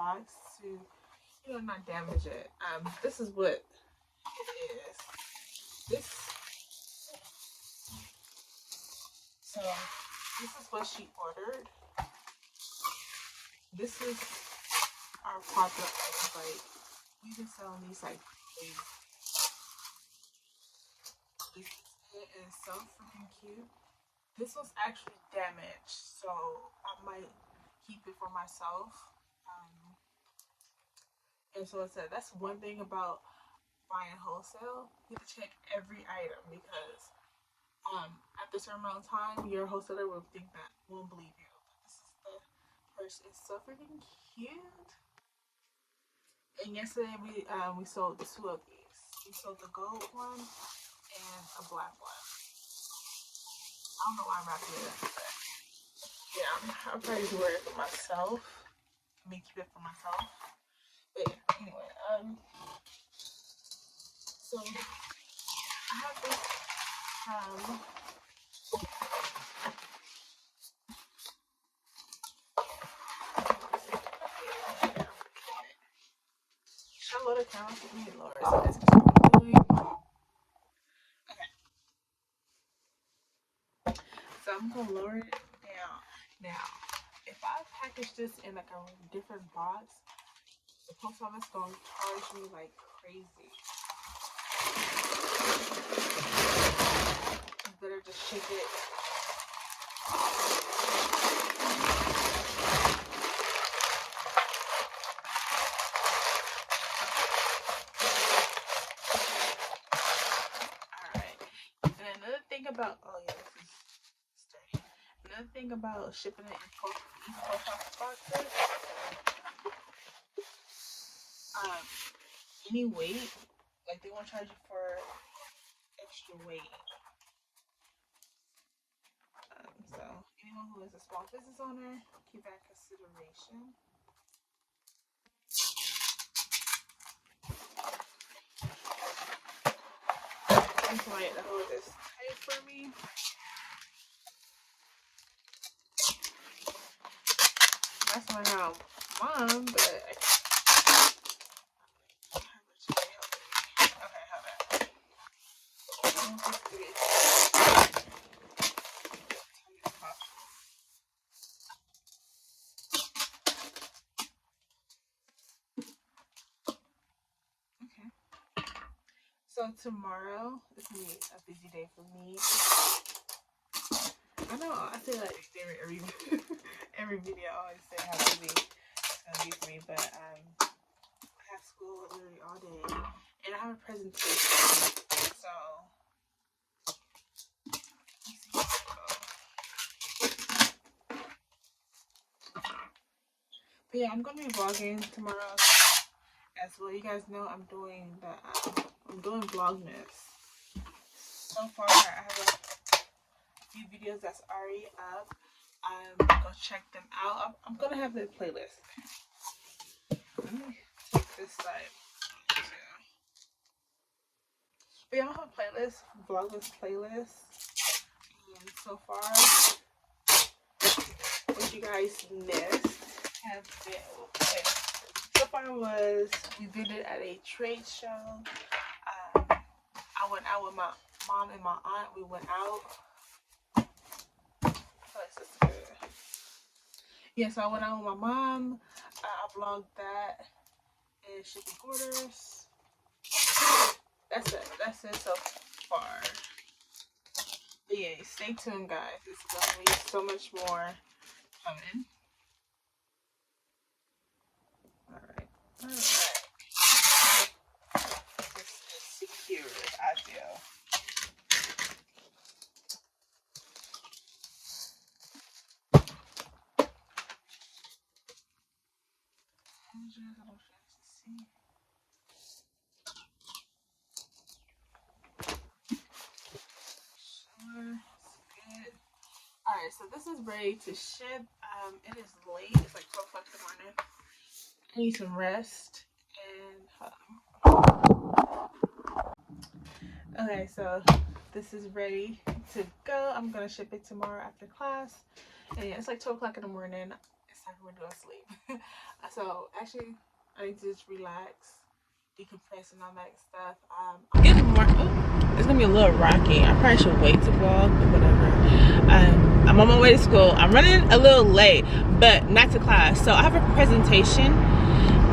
box to, you know, not damage it. This is what it is. This is what she ordered. This is our popular items. Like, we've been selling these like crazy. It is so freaking cute. This was actually damaged, so I might keep it for myself. And so I said that's one thing about buying wholesale. You have to check every item because at a certain amount of time, your wholesaler will won't believe you. This is the purse. It's so freaking cute. And yesterday we sold two of these. We sold the gold one and a black one. I don't know why I'm wrapping it up, but yeah, I'll probably just wear it for myself. Keep it for myself. But yeah, anyway, so I have this should I lower the camera? Let me lower it so that's what I'm doing. Okay. So I'm gonna lower it down. Now, if I package this in like a different box, the post office gonna charge me like crazy. It's better just ship it. Alright. And another thing about another thing about shipping it in post office boxes, any weight, like they won't charge you for extra weight. So anyone who is a small business owner, keep that in consideration. I'm trying to hold this tight for me. That's my mom, but okay, hold on. Okay. So tomorrow is gonna be a busy day for me. I know I say like every video I always say how busy it's gonna be for me, but I have school literally all day and I have a presentation. So but yeah, I'm gonna be vlogging tomorrow as well. You guys know I'm doing Vlogmas. So far I have a few videos that's already up. Go check them out. I'm gonna have the playlist. Let me take this side too. But yeah, I have a playlist, Vlogmas playlist. And so far, what you guys missed have been. So far we visited at a trade show. I went out with my mom and my aunt. We went out. Yeah, so I went out with my mom. I vlogged that and shipping orders. That's it so far. But yeah, stay tuned, guys. It's gonna be so much more coming. Alright. This is secured, I feel. Alright, so this is ready to ship. It is late. It's like 12 o'clock in the morning. I need some rest. And okay, so this is ready to go. I'm gonna ship it tomorrow after class. And yeah, it's like 12 o'clock in the morning. It's time for me to go to sleep. So actually, I need to just relax, decompress, and all that stuff. I'm getting more. Oh, it's gonna be a little rocky. I probably should wait to vlog, but whatever. I'm on my way to school. I'm running a little late, but not to class. So I have a presentation,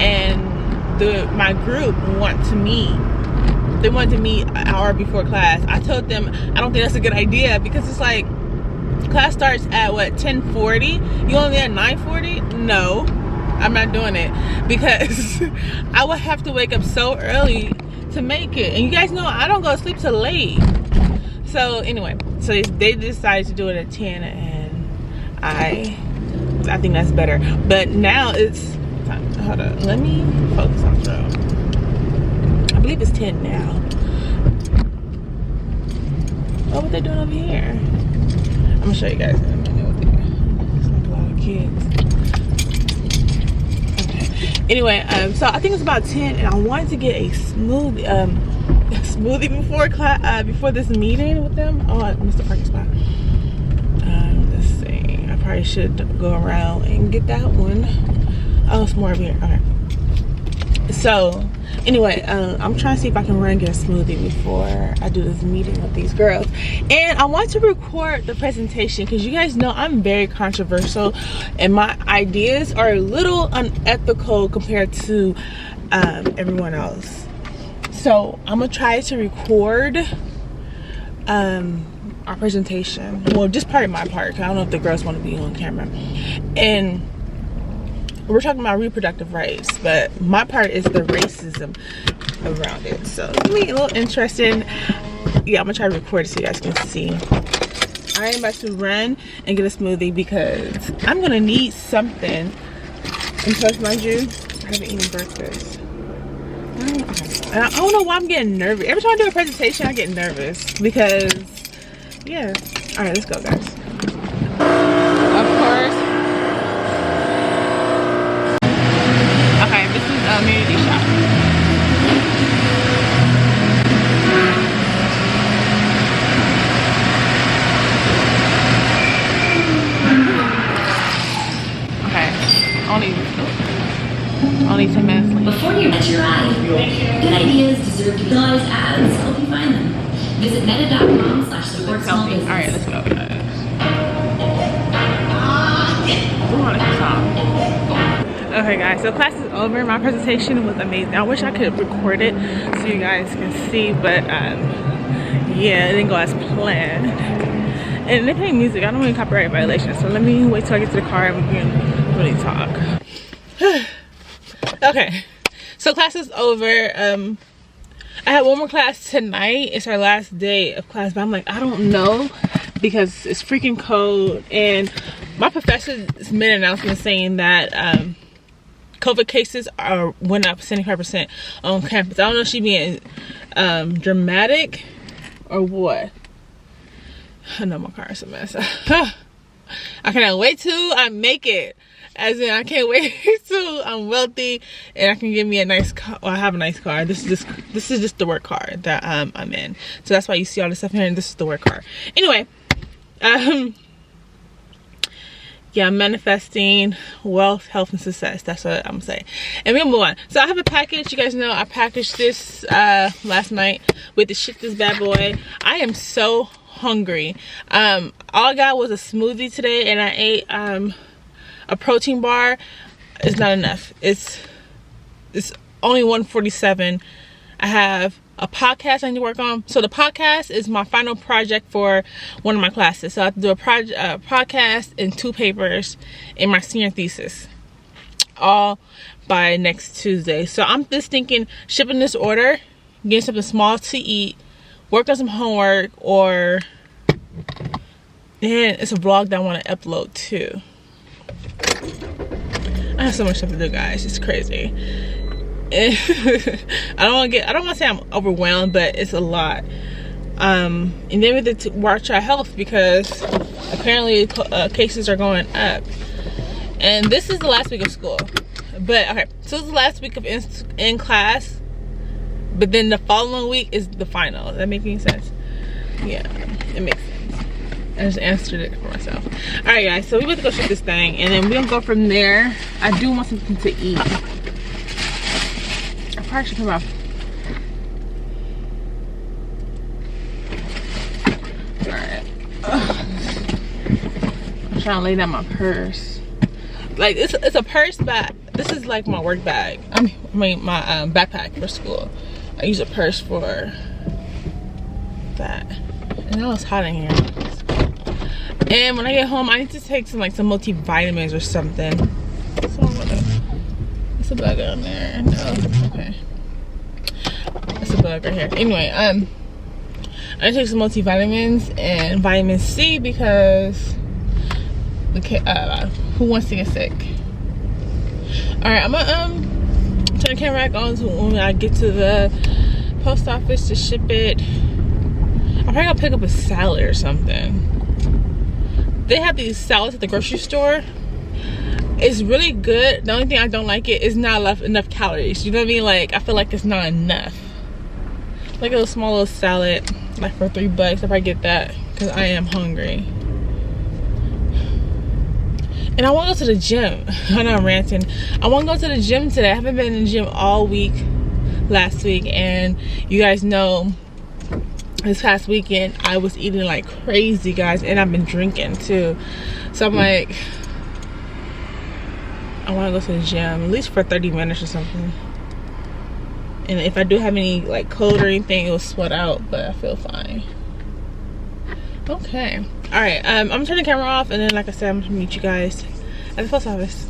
and my group want to meet. They wanted to meet an hour before class. I told them I don't think that's a good idea because it's like class starts at what, 10:40? You only at 9:40? No, I'm not doing it because I would have to wake up so early to make it. And you guys know I don't go to sleep till late. So anyway, so they decided to do it at 10, and I think that's better. But now it's time. Hold on, let me focus on the road. I believe it's 10 now. Oh, what they doing over here? I'm gonna show you guys in a minute what they're doing. It's like a lot of kids. Okay. Anyway, so I think it's about 10, and I wanted to get a smoothie before class, before this meeting with them. Oh, I missed the parking spot. Let's see. I probably should go around and get that one. Oh, it's more over here. Okay. So anyway, I'm trying to see if I can run and get a smoothie before I do this meeting with these girls. And I want to record the presentation because you guys know I'm very controversial and my ideas are a little unethical compared to everyone else. So I'm gonna try to record our presentation. Well, just part of my part, 'cause I don't know if the girls want to be on camera. And we're talking about reproductive rights, but my part is the racism around it. So it's gonna be a little interesting. Yeah, I'm gonna try to record it so you guys can see. I am about to run and get a smoothie because I'm gonna need something. And plus, mind you, I haven't eaten breakfast. And I don't know why I'm getting nervous. Every time I do a presentation, I get nervous because, yeah. All right, let's go, guys. Of course. Okay, this is a community shop. Okay, only 10 minutes late. Before you met your eye, good ideas deserve to be guys ads. Help you find them. Visit meta.com/support small business. All right, let's go, guys. We want to stop. Okay guys, so class is over. My presentation was amazing. I wish I could record it so you guys can see, but yeah, it didn't go as planned. And they play music. I don't want any copyright violations, so let me wait till I get to the car and we can really talk. Okay, so class is over. I had one more class tonight. It's our last day of class, but I'm like, I don't know because it's freaking cold. And my professor made an announcement saying that COVID cases went up 75% on campus. I don't know if she's being dramatic or what. I know my car is a mess. I cannot wait till I make it. As in, I can't wait till I'm wealthy and I can get me a nice car. Well, I have a nice car. This is just the work car that I'm in. So that's why you see all this stuff here, and this is the work car. Anyway, yeah, I'm manifesting wealth, health, and success. That's what I'm saying. And we'll move on. So I have a package. You guys know I packaged this last night with the ship this bad boy. I am so hungry. All I got was a smoothie today, and I ate a protein bar. It's not enough. It's only 147. I have a podcast I need to work on. So the podcast is my final project for one of my classes. So I have to do a podcast and 2 papers in my senior thesis, all by next Tuesday. So I'm just thinking shipping this order, getting something small to eat, work on some homework, or then it's a vlog that I want to upload too. I have so much stuff to do, guys. It's crazy. I don't want to say I'm overwhelmed, but it's a lot. And then we have to watch our health because apparently cases are going up. And this is the last week of school. But okay, so this is the last week of in class. But then the following week is the final. Does that make any sense? Yeah, it makes sense. I just answered it for myself. All right, guys. So we about to go ship this thing, and then we're gonna go from there. I do want something to eat. I probably should come out. All right. I'm trying to lay down my purse. Like it's a purse, but this is like my work bag. I mean my backpack for school. I use a purse for that. And now it's hot in here. And when I get home, I need to take some multivitamins or something. So I'm gonna. It's a bug on there. No, okay. That's a bug right here. Anyway, I need to take some multivitamins and vitamin C because who wants to get sick? All right, I'm gonna turn the camera back on when I get to the post office to ship it. I'm probably gonna pick up a salad or something. They have these salads at the grocery store. It's really good. The only thing I don't like it is not enough calories. You know what I mean? Like I feel like it's not enough. Like a little small little salad, like for $3. If I get that, because I am hungry. And I want to go to the gym. I know I'm ranting. I want to go to the gym today. I haven't been in the gym all week, last week, and you guys know this past weekend I was eating like crazy, guys, and I've been drinking too. So I'm like, I want to go to the gym at least for 30 minutes or something. And if I do have any like cold or anything, it will sweat out, but I feel fine. Okay. All right. I'm gonna turn the camera off, and then, like I said, I'm gonna meet you guys at the post office.